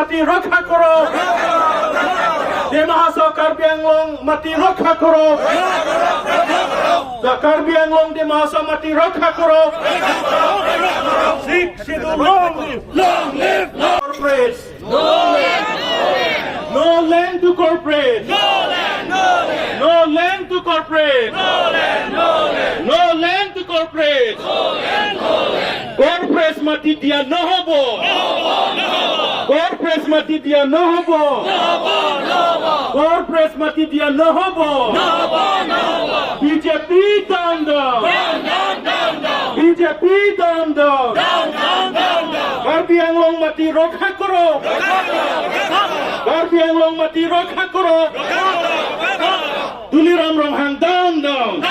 mati rakha karo. Demahaso Karbi Anglong mati rakha karo. The Karbi Anglong Demahaso mati rakha karo. Sikh schedule long live. Long live. Corporates. No land. No land to corporate. No land. No land. No land to corporate. No land. No land. No land to corporate. No land. No land. Corporates mati dia no hobo. Corporates mati dia no hobo. Corporates mati dia no hobo. BJP down down. BJP down down. Karbi Anglong mati rakha karo. Karbi Anglong mati rakha karo. Tuliram Ronghang down down.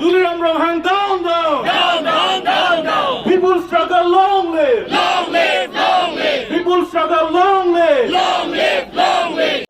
Tuliram Ronghang down down. People struggle long live. Long live. Long live. People struggle long live. Long live. Long live.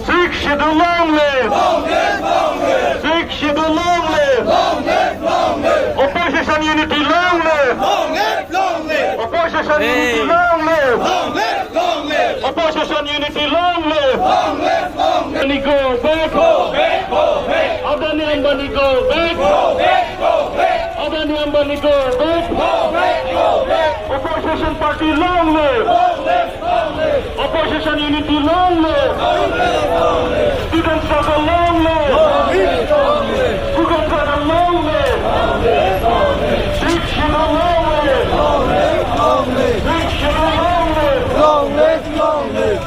Sikh schedule long live. Long live. Long live. Sikh schedule long live. Long live. Long live. Opposition unity long live. Long live. Long live. Opposition unity long live. Long live. Long live. Opposition unity long live. Long live. Long live. Money go back. Go back. Go back. Adani Ambani go back. Go back. Go back. Adani Ambani go back. Go back. Go back. Opposition party long live. Long live. Long live. Opposition unity long live. Long live. Long live. Student struggle long live. Long live. Long live. Student struggle long live. Long live. Long live. Sikh schedule long live. Long live. Long live. Sikh schedule long live. Long live. Long live.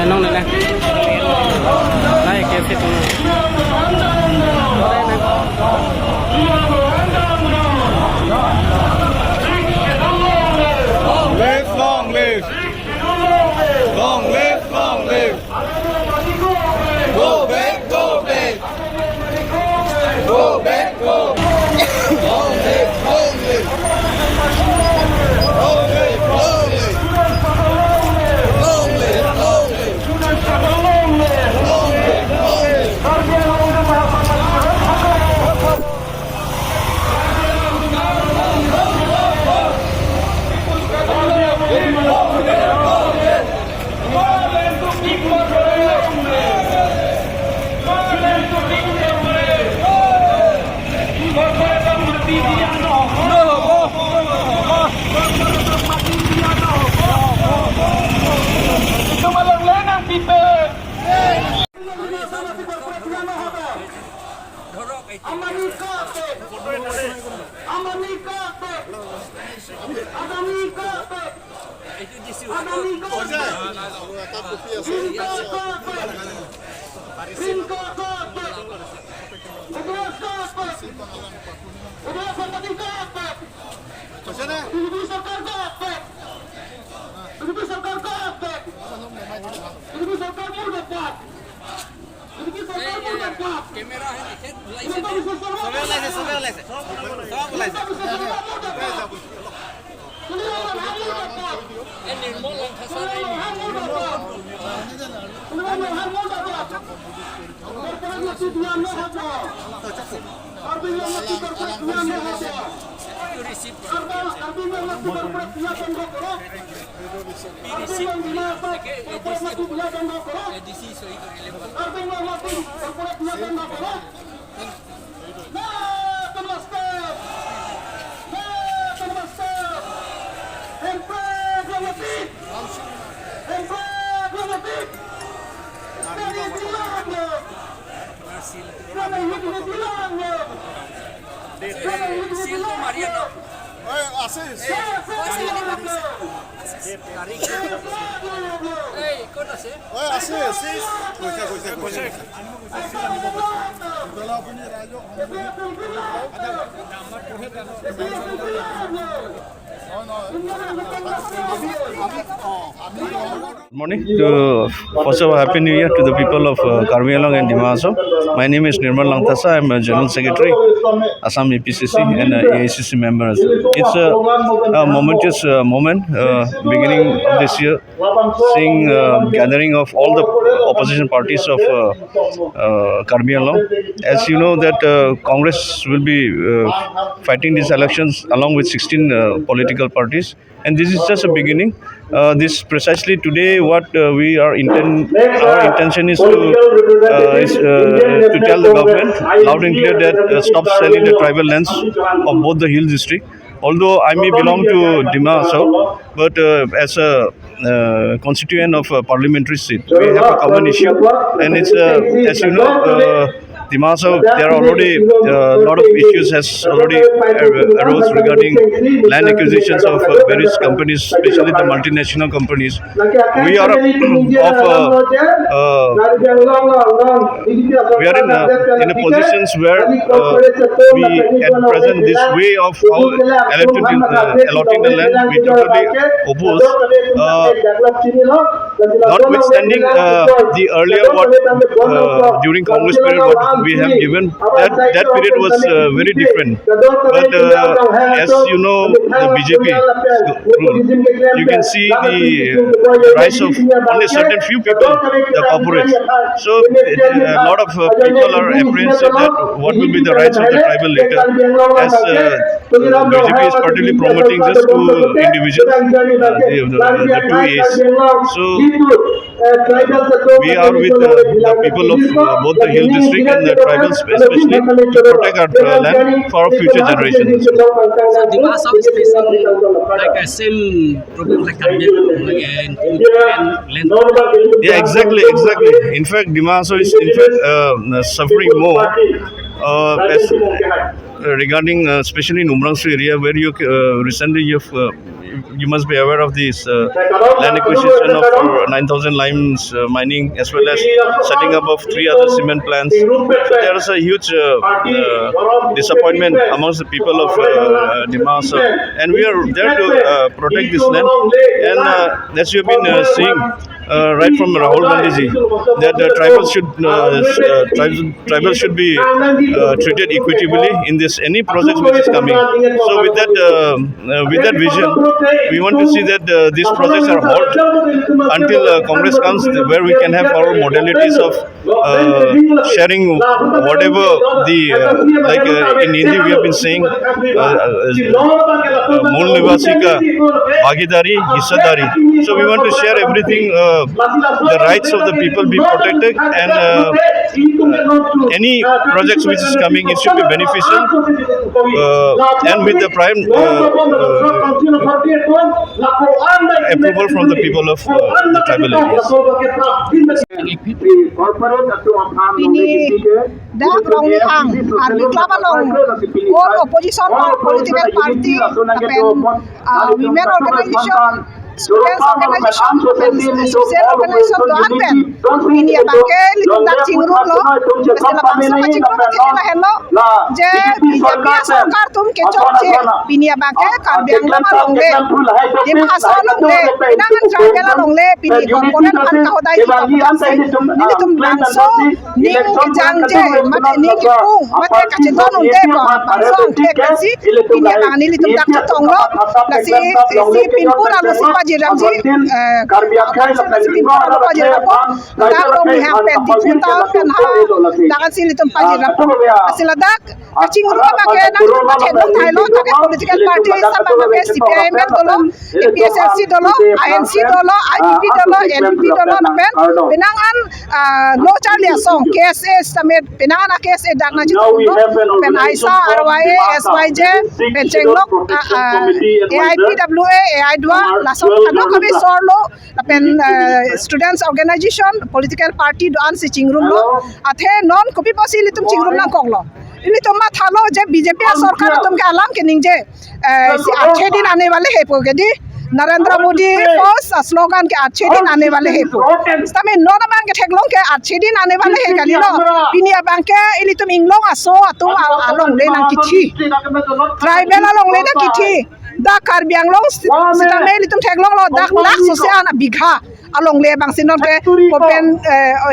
Nông này này. Đây kêu tiếp tục. Long live, long live. Long live, long live. Go back, go back. Go back, go. Long live, long live. Long live, long live. Long live, long live. Long live, long live. Morning. First of all, Happy New Year to the people of Karbi Anglong and Dima. My name is Nirmal Langtasa. I am a General Secretary, Assam APCC and AICC member. It's a momentous moment, beginning of this year, seeing gathering of all the opposition parties of Karbi Anglong. As you know that Congress will be fighting these elections along with 16 political political parties, and this is just a beginning. This precisely today what our intention is to tell the government loud and clear that stop selling the tribal lands of both the hill district. Although I may belong to Dima Asong, but as a constituent of a parliamentary seat, we have a common issue, and it's as you know. Dima Asong, there are already a lot of issues has already arose regarding land acquisitions of various companies, especially the multinational companies. We are in a positions where we at present this way of how allotting the land we totally oppose. Notwithstanding the earlier what during Congress period what we have given, that period was very different. But as you know, the BJP rule, you can see the rise of only certain few people, the corporates. So a lot of people are apprehensive that what will be the rights of the tribal later, as the BJP is particularly promoting just two individuals, the two A's. So we are with the people of both the hill district and the tribals, especially to protect our land for our future generations. So Dima Asong is facing like a same problem like Karbiang, like land. Yeah, exactly. In fact, Dima Asong is suffering more regarding especially in Umrangso area, where you recently you must be aware of this land acquisition of 9,000 limes mining, as well as setting up of 3 other cement plants. So there is a huge disappointment amongst the people of Dima Asong, and we are there to protect this land. And as you've been seeing right from Rahul Gandhi, that tribals should be treated equitably in this any project which is coming. So with that vision, we want to see that these projects are halted until Congress comes, where we can have our modalities of sharing whatever the like in Hindi we have been saying Mool Nivasi ka Bhagidari, Hissadari. So we want to share everything, the rights of the people be protected, and any projects which is coming, it should be beneficial, and with the prime approval from the people of the tribal areas. Pini dak rong hang army club along all opposition or political party women organization, students organization, social organization to anpen ini abake litung dak cingru lo mesela bangsa ka cingru ka thela hello je BJP sarkar tum ke chokche pini abake Karbiang lo longle Dima Asong longle nangan tribal longle pini komponen an ka hodai ini tum bangso ning ke jangje mate ning ke pung mate ka cheton unde ko bangso ke kasi pini abang ni litung dak chotong lo la si pinpur alu si Jiramji, Karbiang we have pet dagan silitum pajirapo asiladak kaching rupa bake nang thelo thailo take political party sama bake CPIM dolo PSLC dolo INC dolo IDP dolo NDP dolo namen penangan no charlie asong KSA samet penangan KSA dagna jitu pen Aisa RYA SYJ pencenglok AIPWA AI2 laso ano kami sorlo pen students organization political party doan si chingrum lo athe non kopi posi litum chingrum na koglo ini तो मत हालो जब BJP सरकार तुम के आलम के निंजे अच्छे दिन आने वाले हैं पोगे दी नरेंद्र मोदी फर्स्ट स्लोगन के अच्छे दिन आने वाले हैं पो तमें नॉन बैंक के ठेगलों के अच्छे दिन आने वाले हैं कली लो पिनिया बैंक के इली तुम इंग्लों आसो तुम आलों लेना किथी ट्राइबल आलों लेना किथी दा Karbiang long sita me litum theglong lo dak lak sosial bigha along le bang sinon ke open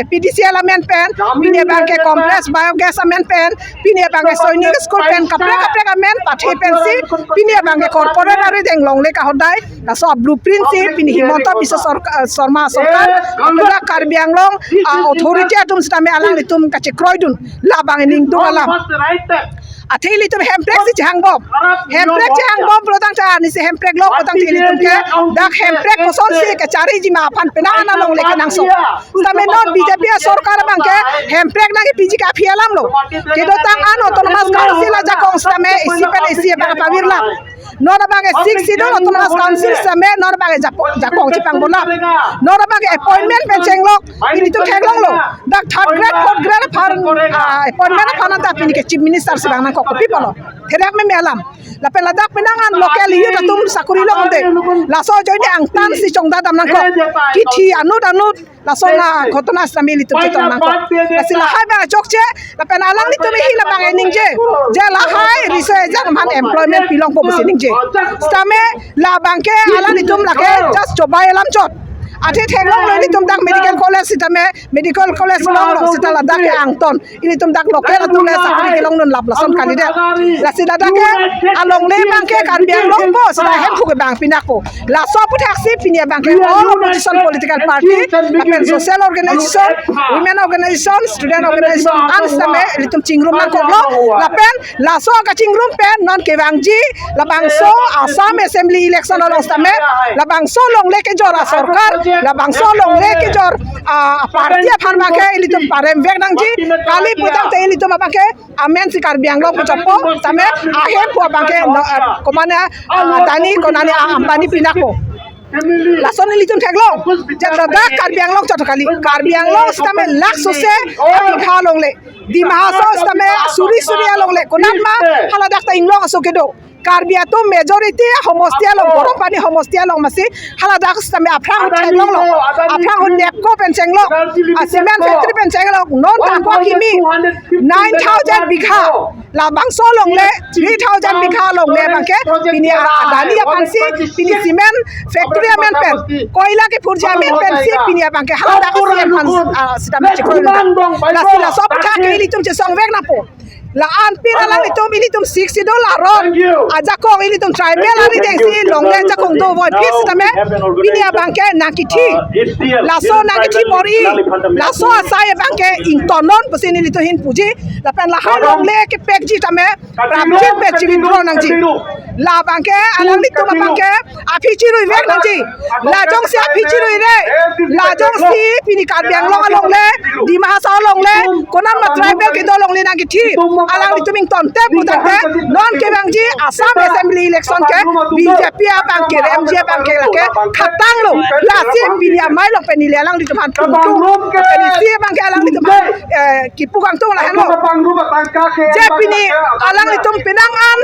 PDC element pen pinia bang ke complex biogas element pen pinia bang ke soining school pen kapre amen pathe pen si pinia bang ke corporate ari denglong le ka hodai la so blueprint si pini himanta bisa sarma sarkar anda Karbiang long authority atum sita me alang litum ka chekroidun la bang ning tu alam athili tum hemprek si chang bom product cha ni se hemprek lo product ini tum ke dak hemprek koson si ke cari ji ma aphan penang na long leke nang so tame non BJP sarkar bang ke hemprek na ke PG ka phialam lo ke do tang an autonomous council ja kong stame isi pen isi ba pawir la non bang 6 sidol autonomous council stame non bang ja kong chipang bola non bang appointment pen cheng lo ini tum thek long lo dak third grade fourth grade phar appointment phana ta pini ke chief minister se bang na ko kopi polo therak me melam la pen la dak penangan local yu tum sakuri lo onde la so joy ni ang tan si chongda dam nang ko kithi anut la so na khotna samili tum chitong nang ko sila hai ba chokche la pen alang ni tum hi la bang ening je la hai research jang man employment pilong po besining je stame la bang ke alang ni tum la ke just coba elam chot ate thenglong lo ni tum dak medical college sitame medical college long lo sitala dak angton ini tum dak local tum le sakri ke long non lap la son kali de la sida dak along le bang ke kan biang long po sida hem phu ke bang pinako la so pu taxi pinia bang ke all opposition political party apen social organization women organization student organization an same ini tum chingrum na ko lo la pen la so ka chingrum pen non ke bang ji la bang so Assam assembly election lo same la bang so long le ke jora sarkar la bangso long le ki jor parti aphan ma ke ili tum parem vek nang ji kali putang te ili tum ba ke amen si kar biang lo ko chopo tame ahe po ba ke komane tani konani ambani pinako la son ili tum theklo jatra da kar biang lo chot kali kar biang lo stame lak so se api kha long le di mahaso stame suri long le konat ma hala dak ta inglo aso kedo Karbia tu majority homostia lo borong pani homostia lo masih haladak stame aphrang chenglong lo aphrang nepko penceng lo cement factory penceng lo non takwa kimi 9000 bigha la bangso long le 3000 bigha long le bangke pini adani apansi pini cement factory amen pen koila ke purja amen pen si pini bangke haladak stame chikro la sila sob tha ke ili tum chesong vek na po la an pira lang ilitum $60 ron aja kong ilitum tribal ari dengsi longle ja kong do voi pis tame pinia bangke nakiti la so nakiti mori la so asai bangke intonon pusin ilitum hin puji la pen la ha longle ke pekji tame prapji pechi windro nangji la bangke alang litum bangke apichi rui vek nangji la jong si apichi rui re la jong si pini karbiang long longle di mahasa longle konan ma tribal ke do longle nakiti alang lituming tonte putante non ke bangji Assam assembly election ke BJP bang ke MJ bang ke lake khatang lo la si pinia mai lo penile alang litum han tu penisi bang ke alang litum kipugang tu la hano je pini alang litum pinangan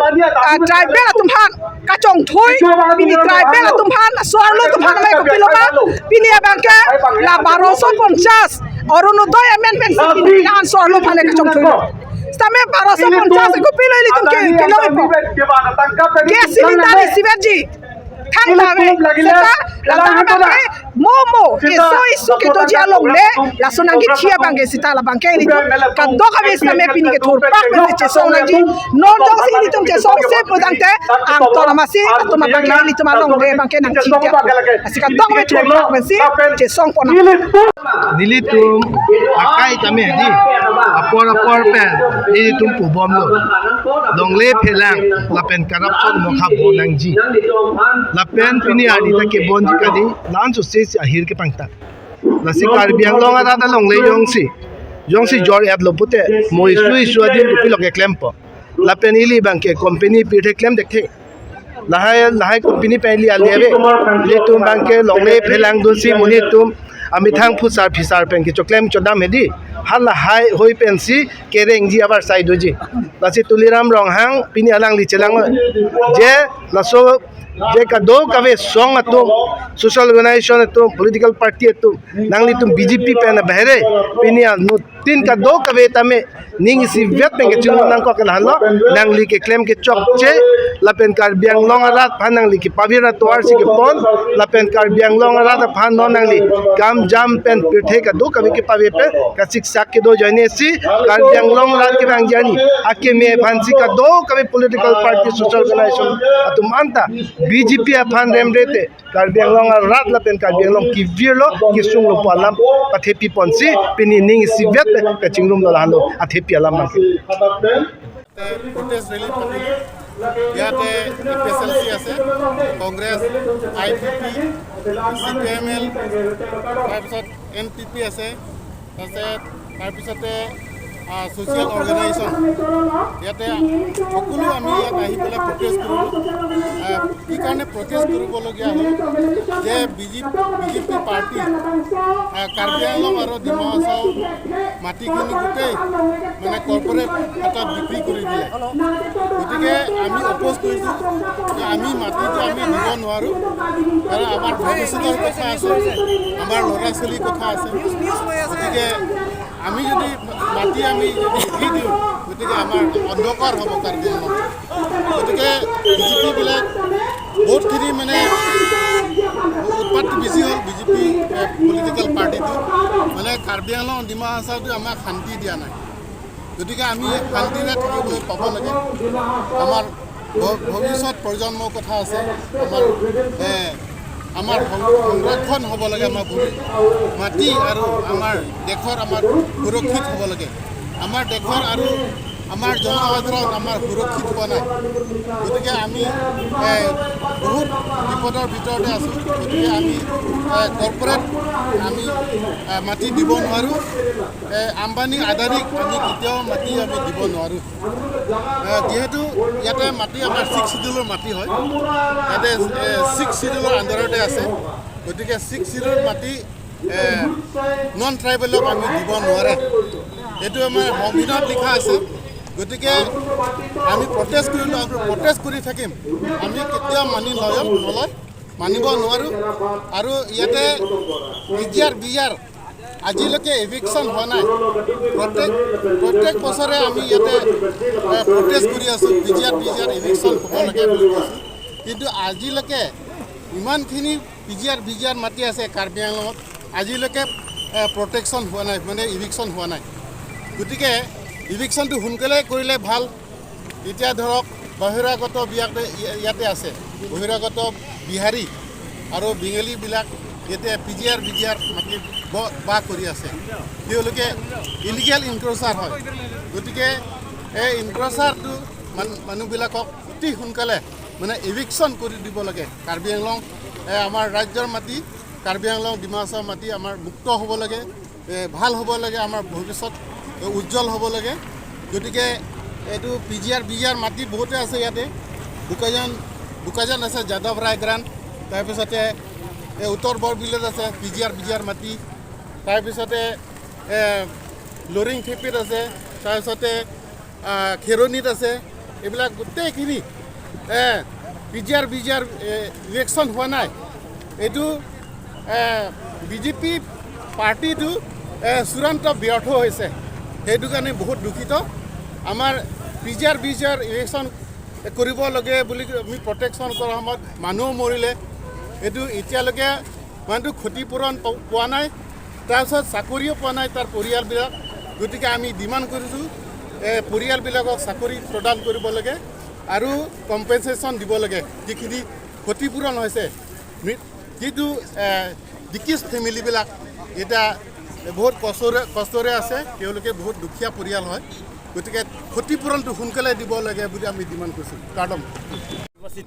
tribal atum han kachong thui pini tribal atum han sorlo tum han mai ko piloma pinia bang ke la 1250 Arunodoy amendment pini pinangan sorlo phane kachong thui Stame 1250 ko pilo ilitum ke kilo ipo gas cylinder siverji thang lave seta la tanga ke momo isu ke to jia long le la sonangi thia bangge sita la bangke ilitum ka do ka ves me pini ke thor pak me che song nangi non do si ilitum che song se podangte ang to na masi atuma bangke ilitum long le bangke nang chi ke asika do me thor pak me si che song pona dilitum akai tame di apor pen dilitum pu bom lo longle phelang la pen corruption mo kha bonang ji la pen pini ani ta ke bon kadi lan su se ahir ke pangta la si kar biang long ada da longle yong si jor at lo pute mo isu adin pi lo ke klempo la pen ili bang ke company pi the klem dekhe lahai company pe li alebe le tum bang ke longle phelang du si muni tum ami thang phusar phisar pen ke choklem chodam hedi hala hai hoi pensi kereng ji abar sai doji la si tuliram rong hang pini alang li chelang je la so je ka do ka ve song atum social organization atum political party atum nangli tum BJP pe na behre pini no tin ka do ka ve tame ning si vet pe ke chung nang ko ka halo nangli ke claim ke chok che la pen kar biang long rat phanang li ki pavira toar si ke pon la pen kar biang long rat phan no nangli kam jam pen pithe ka do ka ve ke pave pe ka शिक्षा के दो जने सी car बियांगलोंग रात के बियांग जानी आके में फांसी का दो कभी पॉलिटिकल पार्टी सोशल ऑर्गेनाइजेशन तुम मानता बीजेपी अफान रेम रहते कार बियांगलोंग रात ला पेन कार बियांगलोंग की वीरलो की सुंग लो पालम अथे पी पंसी पिनी निंग सिवेत का चिंगरुम लो लालो अथे पी अलाम protest rally পাতিলোঁ ইয়াতে PSLC আছে কংগ্ৰেছ IPP CPML তাৰপিছত NPP আছে তাৰপিছতে social organization ইয়াতে সকলো আমি ইয়াত আহি পেলাই প্ৰটেষ্ট কৰিলোঁ কি কাৰণে প্ৰটেষ্ট কৰিবলগীয়া হ'ল যে বিজেপি পাৰ্টি কাৰ্বি আংলং আৰু ডিমা হাছাও মাটিখিনি গোটেই মানে কৰ্পৰেট এটা বিক্ৰী কৰি দিলে গতিকে আমি অপ'জ কৰিছোঁ যে আমি মাটিটো আমি দিব নোৱাৰোঁ কাৰণ আমাৰ ভৱিষ্যতৰ কথা আছে আমাৰ ল'ৰা ছোৱালীৰ কথা আছে গতিকে আমি যদি মাটি আমি যদি দি দিওঁ গতিকে আমাৰ অন্ধকাৰ হ'ব কাৰ্বি আংলং গতিকে বিজেপিবিলাক বহুতখিনি মানে উৎপাতটো বেছি হ'ল বিজেপি পলিটিকেল পাৰ্টিটো মানে কাৰ্বি আংলং ডিমা হাছাওটো আমাক শান্তি দিয়া নাই গতিকে আমি শান্তিৰে থাকিবলৈ পাব লাগে আমাৰ ভৱিষ্যত প্ৰজন্মৰ কথা আছে আমাৰ সংৰক্ষণ হ'ব লাগে আমাৰ মাটি আৰু আমাৰ দেশৰ আমাৰ সুৰক্ষিত হ'ব লাগে আমাৰ দেশৰ আৰু আমাৰ জনসাধাৰণ আমাৰ সুৰক্ষিত হোৱা নাই গতিকে আমি বহুত বিপদৰ ভিতৰতে আছোঁ গতিকে আমি কৰ্পৰেট আমি মাটি দিব নোৱাৰোঁ আম্বানী আদানীক আমি কেতিয়াও মাটি আমি দিব নোৱাৰোঁ যিহেতু ইয়াতে মাটি আমাৰ 6 শিডিউলৰ মাটি হয় ইয়াতে 6 শিডিউলৰ আণ্ডাৰতে আছে গতিকে 6 শিডিউলৰ মাটি নন ট্ৰাইবেলক আমি দিব নোৱাৰে এইটো আমাৰ সংবিধানত লিখা আছে গতিকে আমি প্ৰটেষ্ট কৰিলোঁ আৰু প্ৰটেষ্ট কৰি থাকিম আমি কেতিয়াও মানিব নোৱাৰোঁ আৰু ইয়াতে বিয়াৰ আজিলৈকে এভিকশ্যন হোৱা নাই প্ৰত্যেক বছৰে আমি ইয়াতে প্ৰটেষ্ট কৰি আছোঁ বিয়াৰ এভিকশ্যন হ'ব লাগে বুলি কৈছোঁ কিন্তু আজিলৈকে ইমানখিনি বিয়াৰ মাটি আছে কাৰ্বি আংলঙত আজিলৈকে প্ৰটেকশ্যন হোৱা নাই মানে ইভিকশ্যন হোৱা নাই গতিকে ইভিকশ্যনটো সোনকালে কৰিলে ভাল এতিয়া ধৰক বহিৰাগত ইয়াতে আছে বহিৰাগত বিহাৰী আৰু বেংগলীবিলাক ইয়াতে বিজিআৰ মাটি বাস কৰি আছে তেওঁলোকে ইলিগেল ইনক্ৰচাৰ হয় গতিকে এই ইনক্ৰচাৰটো মানুহবিলাকক অতি সোনকালে মানে ইভিকশ্যন কৰি দিব লাগে কাৰ্বি আংলং আমাৰ ৰাজ্যৰ মাটি কাৰ্বি আংলং ডিমা হাছাও মাটি আমাৰ মুক্ত হ'ব লাগে ভাল হ'ব লাগে আমাৰ ভৱিষ্যত উজ্জ্বল হ'ব লাগে গতিকে এইটো বিজিআৰ মাটি বহুতে আছে ইয়াতে বোকাজান আছে যাদৱ ৰায় গ্ৰাণ্ট তাৰপিছতে উত্তৰ বৰবিলত আছে বিজিআৰ মাটি তাৰপিছতে লৰিং থেপিত আছে তাৰপিছতে খেৰণিত আছে এইবিলাক গোটেইখিনি বিজিআৰ ইলেকশ্যন হোৱা নাই এইটো বিজেপি পাৰ্টিটো চূড়ান্ত ব্যৰ্থ হৈছে সেইটো কাৰণে বহুত দুখিত আমাৰ বিজিআৰ ইলেকশ্যন কৰিব লাগে বুলি আমি প্ৰটেকশ্যন কৰাৰ সময়ত মানুহ মৰিলে এইটো এতিয়ালৈকে মানুহটো ক্ষতিপূৰণ পোৱা নাই তাৰপিছত চাকৰিও পোৱা নাই তাৰ পৰিয়ালবিলাক গতিকে আমি ডিমাণ্ড কৰিছোঁ পৰিয়ালবিলাকক চাকৰি প্ৰদান কৰিব লাগে আৰু কম্পেনচেশ্যন দিব লাগে যিখিনি ক্ষতিপূৰণ হৈছে যিটো ডিকিজ ফেমিলিবিলাক এতিয়া বহুত কষ্টৰে আছে তেওঁলোকে বহুত দুখীয়া পৰিয়াল হয় গতিকে ক্ষতিপূৰণটো সোনকালে দিব লাগে বুলি আমি ডিমাণ্ড কৰিছোঁ কাৰ্ডম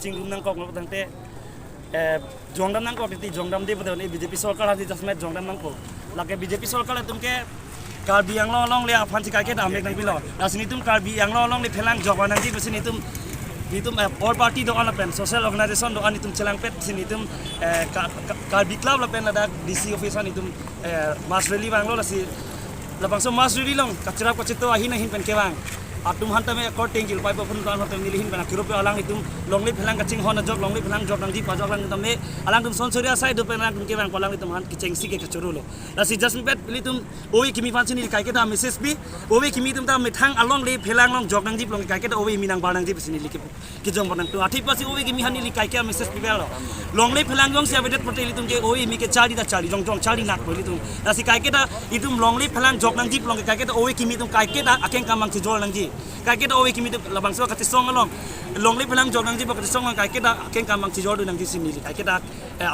চিংগুম নাংকক থাকতে জংদাম নাংকক জংদাম দি বিজেপি চৰকাৰ আজি জাষ্টমেট জংদাম নাংকক লাগে বিজেপি চৰকাৰে তোমাকে কাৰ্বি আংলং অলং লে আফান চিকাকে দামেক নাংবিল ৰাজনী তুম কাৰ্বি আংলং অলং লে ফেলাং জগা নাংজি বেছি নিতুম और पार्टी दोकान पेन सोशल ऑर्गेनाइजेशन दोकान तुम चलांग पेट सिनी तुम कार्बी क्लब पेन लदा डीसी ऑफिस नि तुम मास रैली बांगलो लसी लबांसो मास रैली लं कचरा कचितो आही नहीं pen केवांग atum hanta me akor tengil pai pun kan hotel milihin bana kirupe alang itum longli phelang kaching hona jok longli phelang jok nang di pajok lang tam me alang tum son surya sai do pelang tum kewang kolang itum han kicheng si ke kachurulo la si just pet pili tum oi kimi pan sini kai ke da message bi oi kimi tum ta mithang along le phelang long jok nang di long kai ke oi minang barang di sini likip ki jong banang tu athi pasi oi kimi hani li kai ke message bi belo longli phelang jong si abedet poteli tum ke oi mi ke chari da chari jong jong chari nak poli tum la si kai ke da itum longli phelang jok nang di long kai ke da oi kimi tum kai ke da akeng kamang si jol nang di kai kita owi kimi labang so kachesong along longli pelang jog nang ji ba kachesong kai kita ken kamang ci jordu nang ji sini kai kita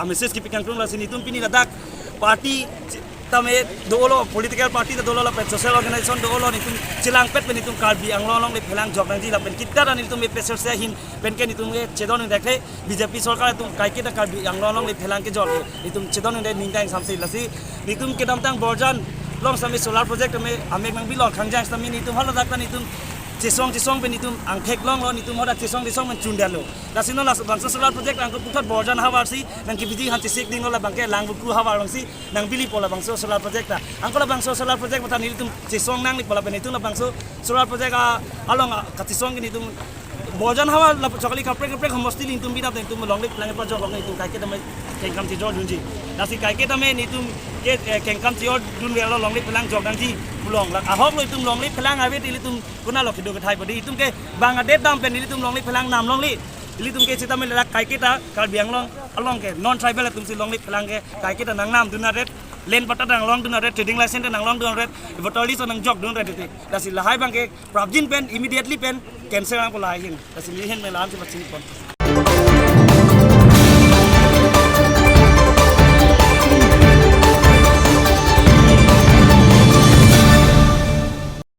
a message ki pikang tung la sini tum pini ladak party tame dolo political party the dolo la pen social organization dolo ni tum chilang pet pen tum karbi anglong long le phelang jok nang ji la pen kitta ni tum me peser se hin pen ke ni tum e chedon ni dekhe BJP sarkar tum kai ke ta karbi anglong long le phelang ke jok ni tum chedon ni ning dang samsi lasi ni tum ke dam tang borjan long sami solar project me amek nang bilon khangjang sami ni tum halo dak ni tum kachesong pen ni tum angthek long lo ni tum hoda kachesong men chundalo lasino las bangsa solar project ang putat borjan hawar si nang kibiji han sik ding la bangke lang bu hawar long si nang bili pola bangsa solar project ta angko la bangsa solar project mata ni tum kachesong nang ni pola pen itu la bangsa solar project along kachesong ni tum borjan hawar la chokali kapre homosti ni tum bina tum long le lang pa jok long ni tum kai ke tam kengkam ti jor junji nasi kai ke tam ni tum ke kengkam ti jor dun le long le lang jok dang ji long la ahok le tum long le phelang ave ti tum kuna lo kido thai bodi tum ke bangladesh dam pen ni tum long le phelang nam long le tum ke chita me la kai ke ta kal biang long along ke non tribal tum si long le phelang ke kai ke ta nang nam duna red len pata nang long duna red trading license nang long duna red votoli so nang jok duna red ti dasi la hai bang ke prabjin pen immediately pen cancel ang ko la hin dasi li hen me lam si pachini pon